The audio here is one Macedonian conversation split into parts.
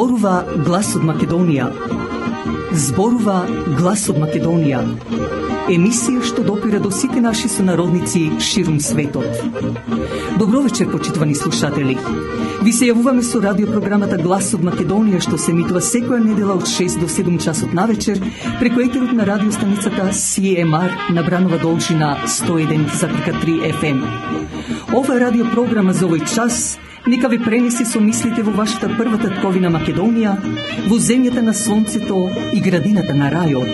Зборува глас од Македонија. Зборува глас од Македонија. Емисија што допира до сите наши сонародници ширум светот. Добро вечер, почитувани слушатели. Ви се јавуваме со радиопрограмата Глас од Македонија, што се емитува секоја недела од 6 до 7 часот навечер преку етерот на радиостаницата CMR на Бранова должина 101,3 FM. Ова радиопрограма за овој час нека ви пренеси со мислите во вашата прва татковина Македонија, во земјата на слонцето и градината на рајот.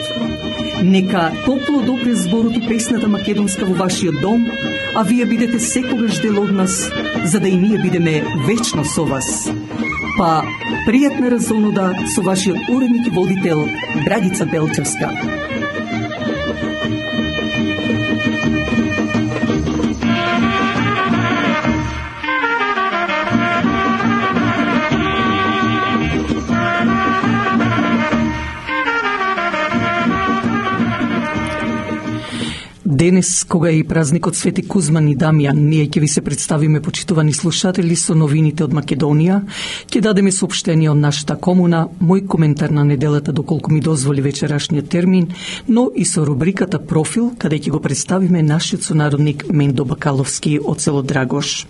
Нека топло допре зборот и песната македонска во вашиот дом, а вие бидете секогаш дел од нас, за да и ние бидеме вечно со вас. Па, пријатна разонода со вашиот уредник и водител Драгица Белчевска. Денес, кога е и празникот Свети Кузман и Дамјан, ние ќе ви се представиме, почитувани слушатели, со новините од Македонија, ќе дадеме соопштение од нашата комуна, мој коментар на неделата, доколку ми дозволи вечерашниот термин, но и со рубриката Профил, каде ќе го представиме нашиот сонародник Мендо Бакаловски од село Драгош.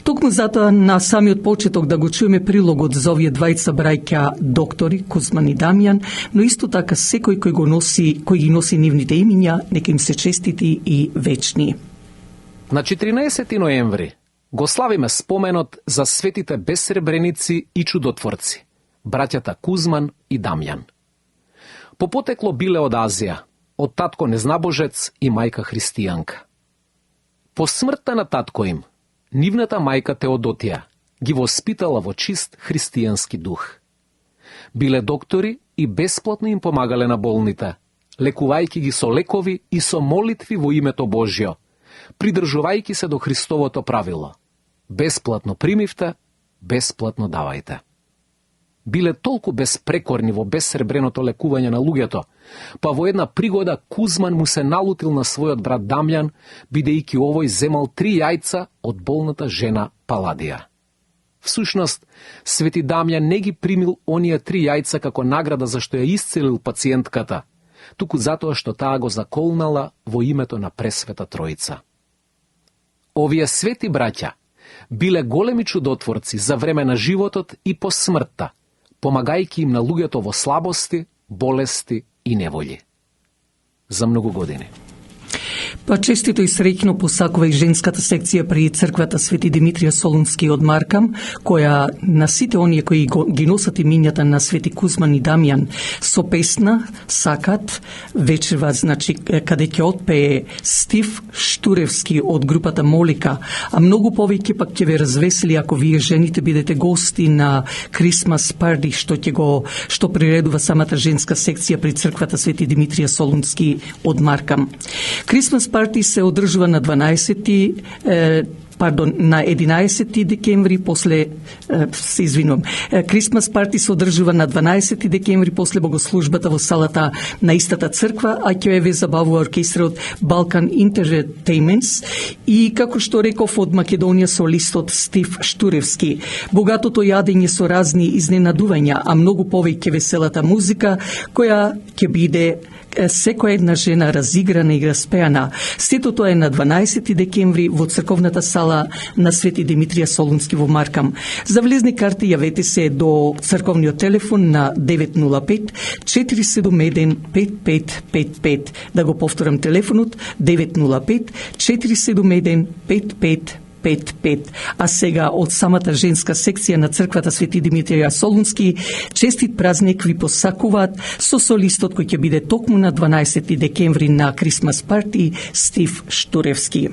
Токму затоа на самиот почеток да го чуеме прилогот за овие двајца браќа доктори, Кузман и Дамјан, но исто така секој кој ги носи нивните имиња, нека им се честити и вечни. На 14 ноември го славиме споменот за светите безсребреници и чудотворци, браќата Кузман и Дамјан. По потекло биле од Азија, од татко незнабожец и мајка христијанка. По смртта на татко им, нивната мајка Теодотија ги воспитала во чист христијански дух. Биле доктори и бесплатно им помагале на болните, лекувајќи ги со лекови и со молитви во името Божјо, придржувајќи се до Христовото правило. Бесплатно примивте, бесплатно давајте. Биле толку безпрекорни во безсребреното лекување на луѓето, па во една пригода Кузман му се налутил на својот брат Дамјан, бидејќи овој земал 3 јајца од болната жена Паладија. Всушност, Свети Дамјан не ги примил оние 3 јајца како награда за што ја исцелил пациентката, туку затоа што таа го заколнала во името на Пресвета Троица. Овие свети браќа биле големи чудотворци за време на животот и по смртта, помагајќи им на луѓето во слабости, болести и неволји. За многу години. Па честито и среќно посакува и женската секција при црквата Свети Димитрија Солунски од Маркам, која на сите оние кои ги носат имињата на Свети Кузман и Дамјан со песна сакат вечерва, значи каде ќе отпее Стив Штуревски од групата Молика, а многу повеќе пак ќе ве развесели ако вие жените бидете гости на Christmas Party што приредува самата женска секција при црквата Свети Димитрија Солунски од Маркам. Christmas Party се одржува на 11 декември после Christmas Party се одржува на 12 декември после богослужбата во салата на истата црква, а ќе ве забавува оркестрот Balkan Entertainments и, како што реков, од Македонија солистот Стив Штуревски. Богатото јадење со разни изненадувања, а многу повеќе веселата музика која ќе биде секоја една жена разиграна и распеана. Сето тоа е на 12 декември во црковната сала на Свети Димитрија Солунски во Маркам. За влезни карти јавете се до црковниот телефон на 905 471 5555. Да го повторам телефонот 905 471 5555. А сега од самата женска секција на црквата Свети Димитрија Солунски честит празник ви посакуваат со солистот кој ќе биде токму на 12 декември на Christmas Party Стив Штуревски.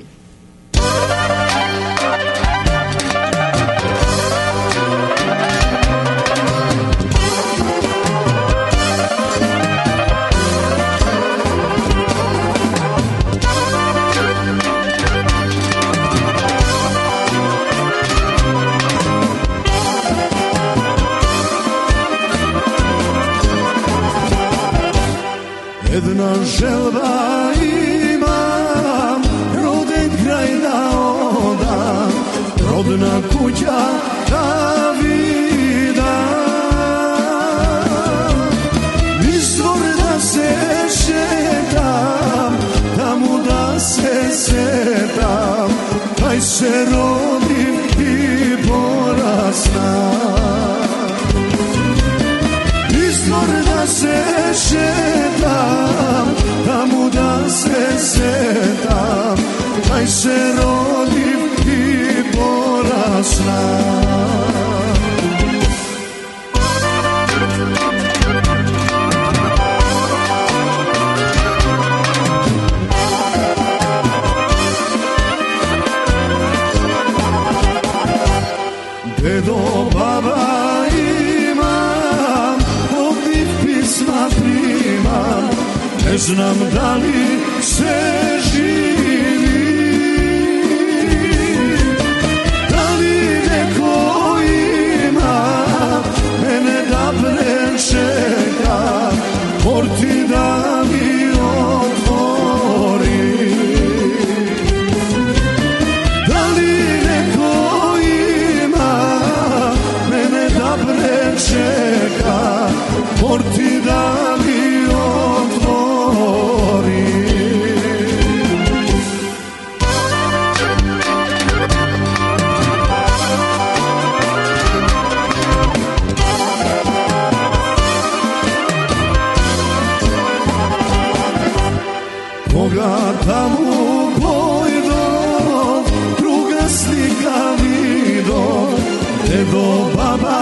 Една желба имам, роден крај да одам, родна куќа да видам. se rodim i porastam. Iz dvora da se šetam, tamo da se setam, taj se rodim i porastam. Dedo, baba imam, od njih pisma primam, ne znam da li se živi, da li neko ima mene da prečeka, porti da mi otvori. Da li neko čeka, porti da mi otvori. Koga tamo pojdom, druga slika vidom, dedo, baba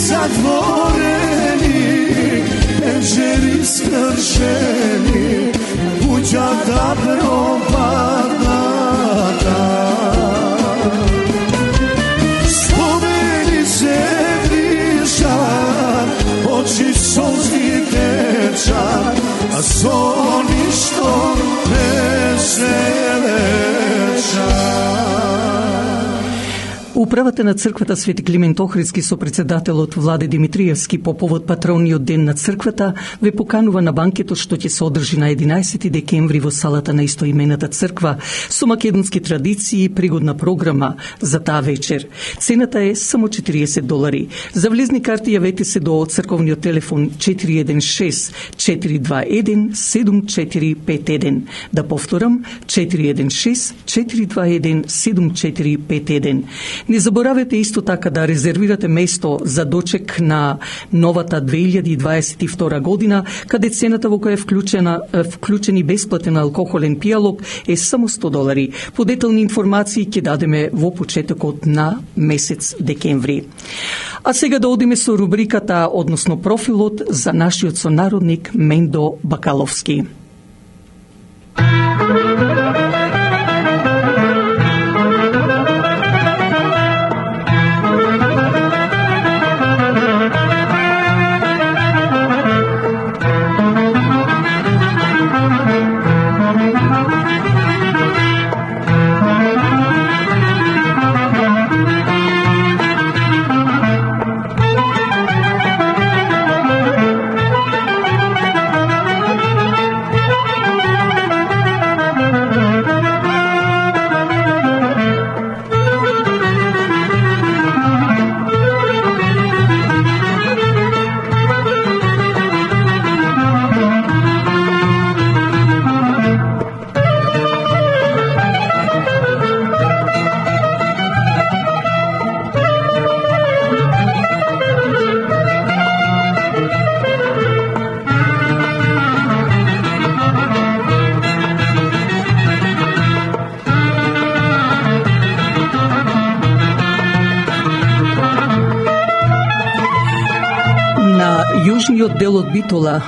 zatvoreni, penžeri skršeni, kuća da propadata. Spomeni se vrišan, oči solzni tečan, a zoni što ne se lečan. Управата на црквата Свети Климент Охридски со председателот Владе Димитриевски по повод патрониот ден на црквата ве поканува на банкетот што ќе се одржи на 11 декември во салата на истоимената црква со македонски традиции и пригодна програма за таа вечер. Цената е само $40. За влезни карти јавете се до црковниот телефон 416-421-7451. Да повторам 416-421-7451. Не заборавете исто така да резервирате место за дочек на новата 2022 година, каде цената во која е вклучен и бесплатен алкохолен пијалок е само $100. Подетални информации ќе дадеме во почетокот на месец декември. А сега да одиме со рубриката, односно профилот за нашиот сонародник Мендо Бакаловски. Јужниот дел од Битола,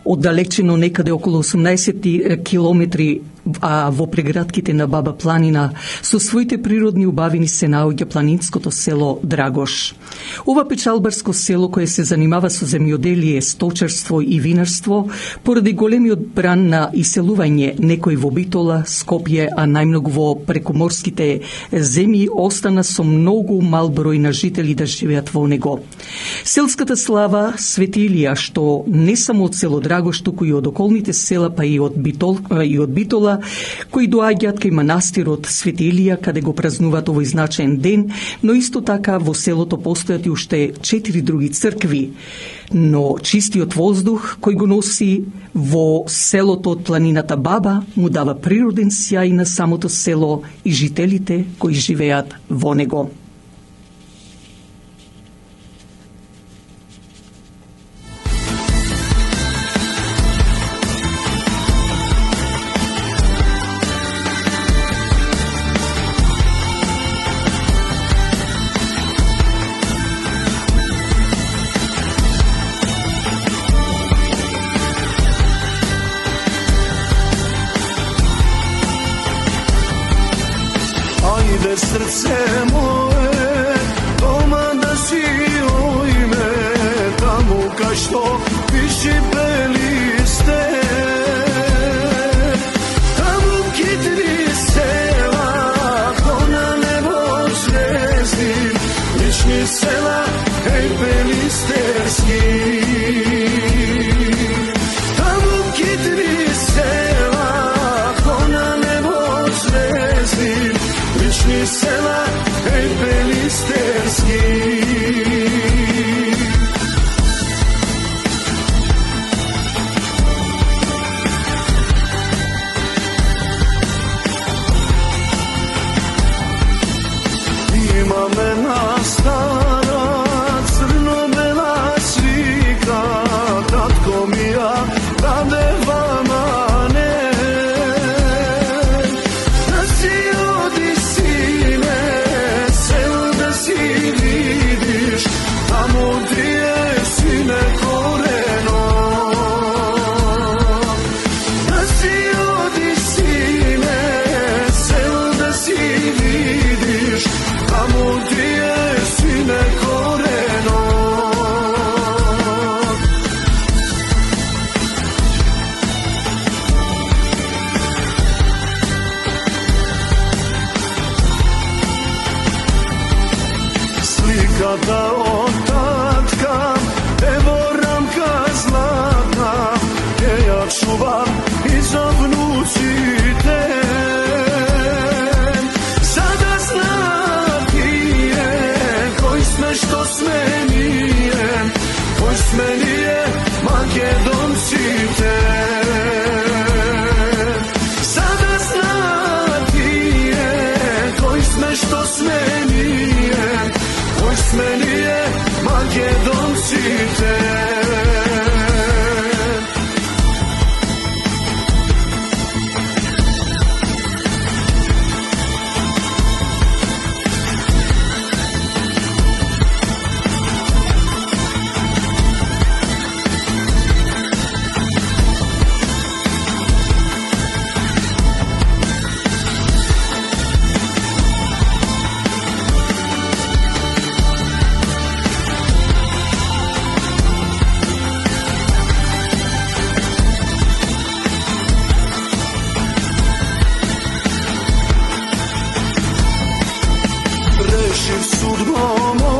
оддалечено некаде околу 18 километри, а во преградките на Баба Планина, со своите природни убавини се наоѓа планинското село Драгош. Ова печалбарско село, кое се занимава со земјоделие, сточарство и винарство, поради големиот бран на иселување некој во Битола, Скопје, а најмногу во прекоморските земји, остана со многу мал број на жители да живеат во него. Селската слава Свети Илија, што не само од село Драгош, туку и од околните села, па и од Битола, селата, кои доаѓаат кај манастирот Свети Илија, каде го празнуваат овој значаен ден, но исто така во селото постојат и уште 4 други цркви. Но чистиот воздух кој го носи во селото од планината Баба му дава природен сјај на самото село и жителите кои живеат во него. Srce moje, doma da si ojme, tamo ka što piši beliste, tamo kitri sela, ko na nebo zvezdi, lični sela, hej belisterski. Tamo kitri sela, ko na nebo zvezdi, lični sela, hej belisterski. Ima mena stara, crno-bela slika, tatko mi ja rade vama ne. Da si odi sine, selo da si vidiš, tamo gdje je sine koreno. Da si odi sine, selo da si vidiš, tamo gdje je sine koreno. Slikata od tatka, evo ramka zlatna, gdje ja čuvam i za vnucite. Sada znam ti je, koji sme što sme nije, koji sme nije Makedoncite. Sada znam ti je, koji sme što sme nije, koji sme nije Makedoncite. Rešiv sudbom